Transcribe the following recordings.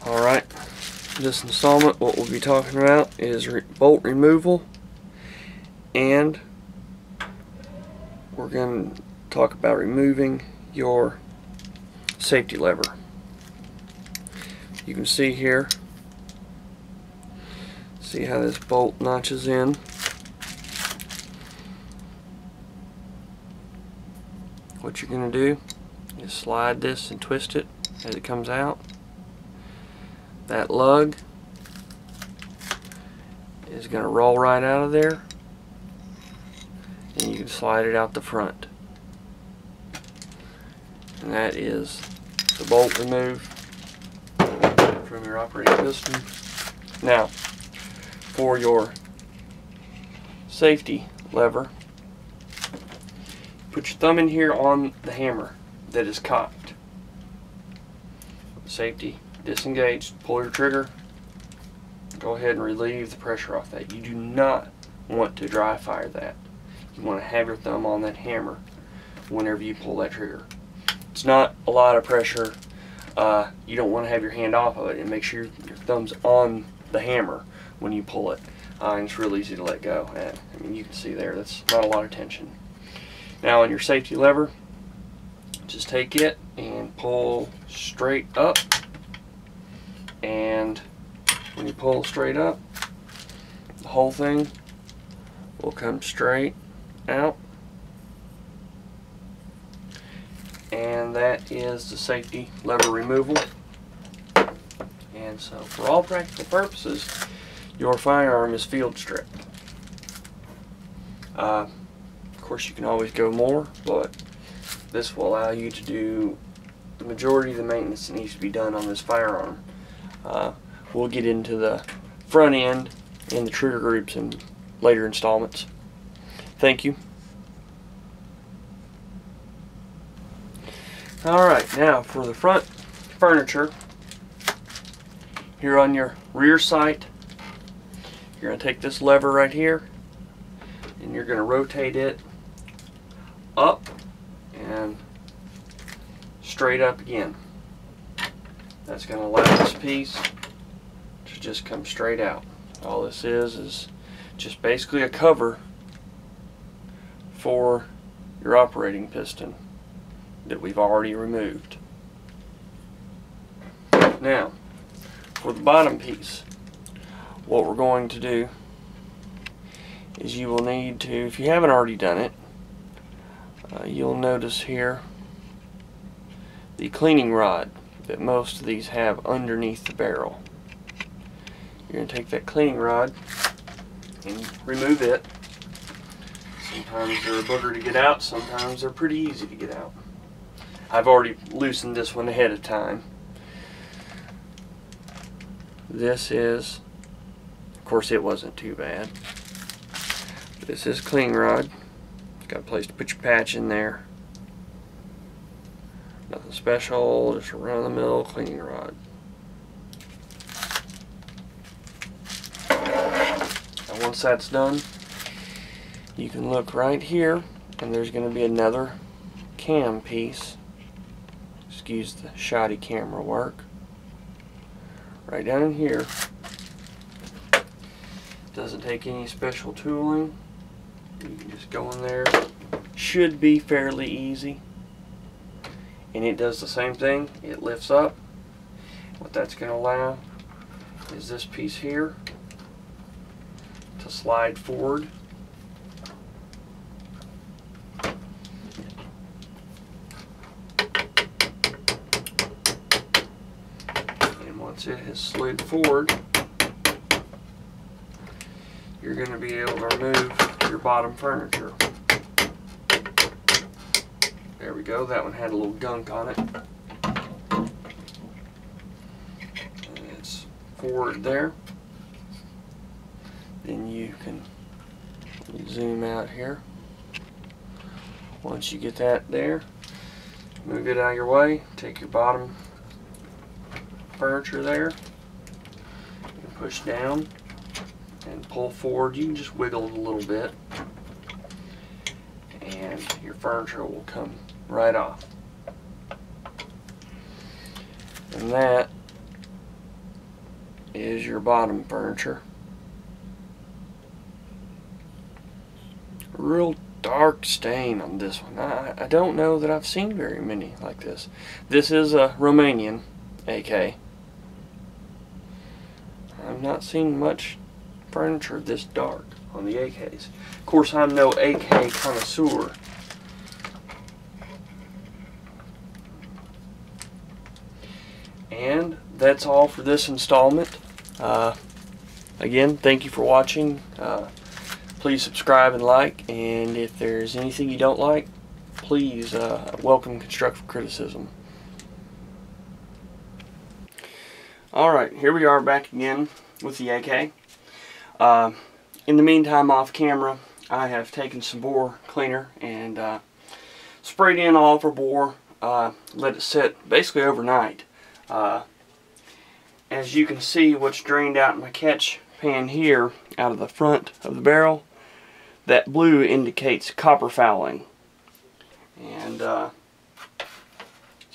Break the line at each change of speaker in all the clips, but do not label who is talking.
Alright, this installment, what we'll be talking about is bolt removal, and we're going to talk about removing your safety lever. You can see here, see how this bolt notches in. What you're going to do is slide this and twist it as it comes out. That lug is going to roll right out of there, and you can slide it out the front. And that is the bolt removed from your operating piston. Now, for your safety lever, put your thumb in here on the hammer that is cocked. Safety disengaged, pull your trigger, go ahead and relieve the pressure off that. You do not want to dry fire that. You want to have your thumb on that hammer whenever you pull that trigger. It's not a lot of pressure. You don't want to have your hand off of it, and make sure your thumb's on the hammer when you pull it. And it's real easy to let go. I mean, you can see there, that's not a lot of tension. Now on your safety lever, just take it and pull straight up. And when you pull straight up, the whole thing will come straight out. And that is the safety lever removal. And so for all practical purposes, your firearm is field stripped. Of course, you can always go more, but this will allow you to do the majority of the maintenance that needs to be done on this firearm. We'll get into the front end and the trigger groups in later installments. Thank you. Alright, now for the front furniture, here on your rear sight, you're going to take this lever right here and you're going to rotate it up and straight up again. That's going to allow this piece to just come straight out. All this is just basically a cover for your operating piston that we've already removed. Now, for the bottom piece, what we're going to do is you will need to, if you haven't already done it, you'll notice here the cleaning rod that most of these have underneath the barrel. You're going to take that cleaning rod and remove it. Sometimes they're a booger to get out, sometimes they're pretty easy to get out. I've already loosened this one ahead of time. This is, of course it wasn't too bad. This is cleaning rod. It's got a place to put your patch in there. Nothing special, just a run-of-the-mill cleaning rod. Now once that's done, you can look right here, and there's going to be another cam piece. Excuse the shoddy camera work. Right down in here. Doesn't take any special tooling. You can just go in there. Should be fairly easy. And it does the same thing. It lifts up. What that's going to allow is this piece here to slide forward. And once it has slid forward, you're going to be able to remove your bottom furniture. There we go, that one had a little gunk on it. And it's forward there. Then you can zoom out here. Once you get that there, move it out of your way, take your bottom furniture there, and push down and pull forward. You can just wiggle it a little bit, and your furniture will come right off. And that is your bottom furniture. Real dark stain on this one. I don't know that I've seen very many like this. This is a Romanian AK. I've not seen much furniture this dark on the AKs. Of course, I'm no AK connoisseur. And that's all for this installment. Again, thank you for watching. Please subscribe and like, and if there's anything you don't like, please welcome constructive criticism. Alright, here we are back again with the AK. In the meantime, off camera, I have taken some bore cleaner and sprayed in all of our bore, let it sit basically overnight. As you can see, what's drained out in my catch pan here out of the front of the barrel, that blue indicates copper fouling. And so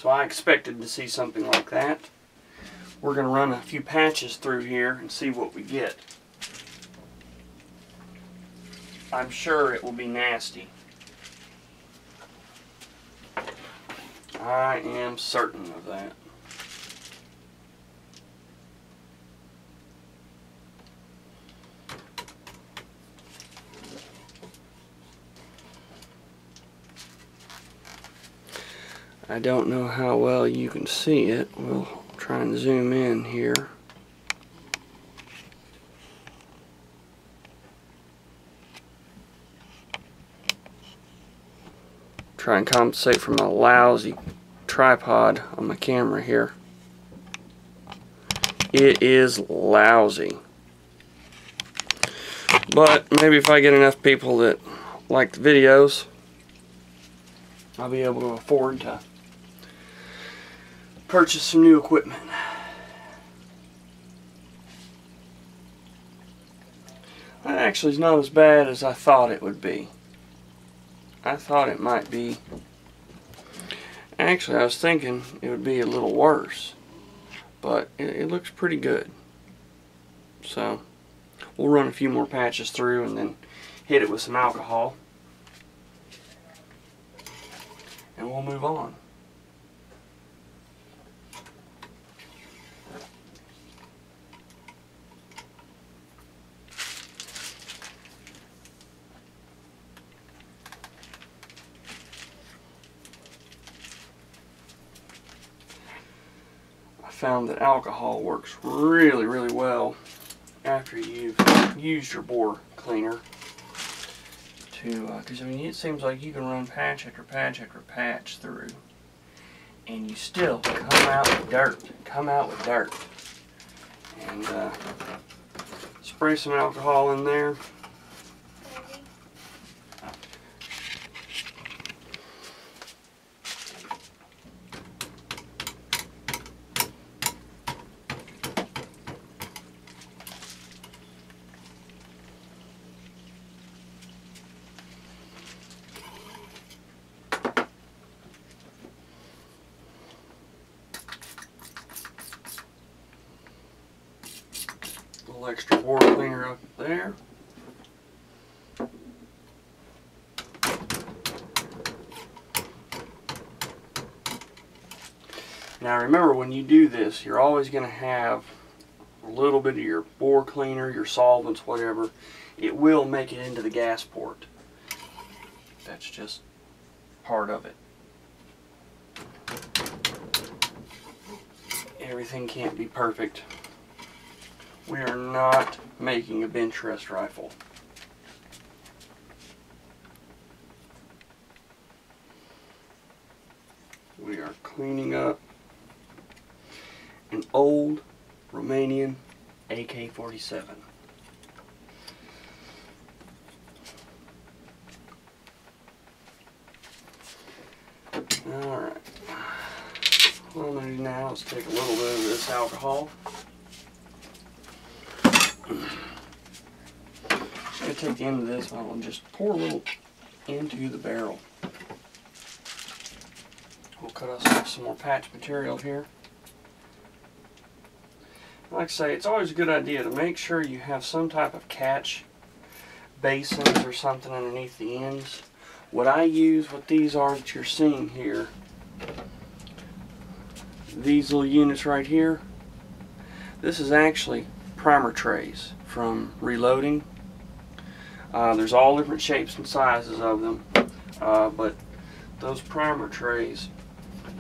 I expected to see something like that. We're going to run a few patches through here and see what we get. I'm sure it will be nasty. I am certain of that. I don't know how well you can see it. We'll try and zoom in here. Try and compensate for my lousy tripod on my camera here. It is lousy. But maybe if I get enough people that like the videos, I'll be able to afford to purchase some new equipment. That actually is not as bad as I thought it would be. I thought it might be. Actually, I was thinking it would be a little worse, but it looks pretty good. So we'll run a few more patches through and then hit it with some alcohol, and we'll move on. Found that alcohol works really, really well after you've used your bore cleaner because I mean, it seems like you can run patch after patch after patch through and you still come out with dirt, and spray some alcohol in there. Extra bore cleaner up there. Now remember, when you do this, you're always going to have a little bit of your bore cleaner, your solvents, whatever. It will make it into the gas port. That's just part of it. Everything can't be perfect. We are not making a bench rest rifle. We are cleaning up an old Romanian AK47. Alright. What I'm going to do now is take a little bit of this alcohol. I'm going to take the end of this bottle and just pour a little into the barrel. We'll cut us off some more patch material here. like I say, it's always a good idea to make sure you have some type of catch basins or something underneath the ends. What I use, what these are that you're seeing here, these little units right here, this is actually primer trays from Reloading. There's all different shapes and sizes of them, but those primer trays,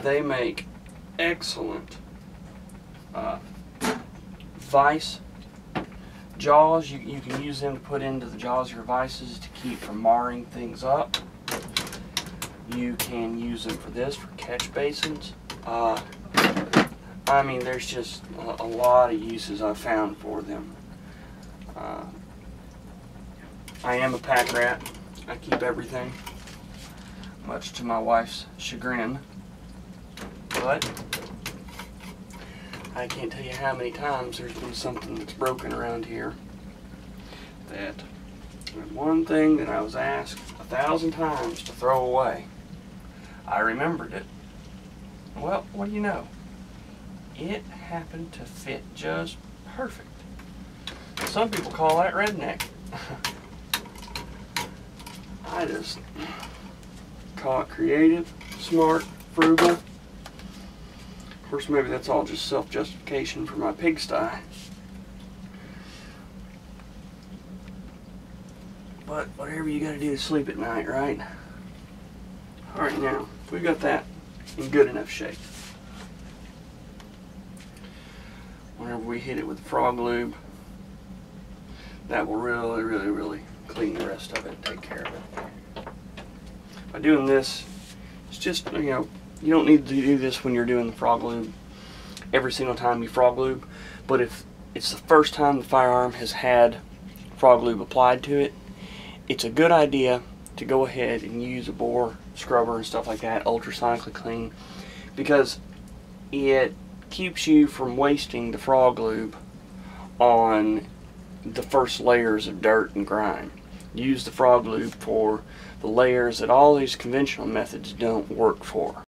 they make excellent vise jaws. You can use them to put into the jaws of your vices to keep from marring things up. You can use them for this, for catch basins. I mean, there's just a lot of uses I've found for them. I am a pack rat. I keep everything, much to my wife's chagrin. But I can't tell you how many times there's been something that's broken around here. That one thing that I was asked 1,000 times to throw away, I remembered it. Well, what do you know? It happened to fit just perfect. Some people call that redneck. I just call it creative, smart, frugal. Of course, maybe that's all just self-justification for my pigsty. But whatever you gotta do to sleep at night, right? Alright, now, we've got that in good enough shape. Whenever we hit it with the FrogLube, that will really, really, really clean the rest of it and take care of it. By doing this, it's just, you know, you don't need to do this when you're doing the FrogLube every single time you FrogLube, but if it's the first time the firearm has had FrogLube applied to it, it's a good idea to go ahead and use a bore scrubber and stuff like that, ultrasonically clean, because it keeps you from wasting the FrogLube on the first layers of dirt and grime. Use the FrogLube for the layers that all these conventional methods don't work for.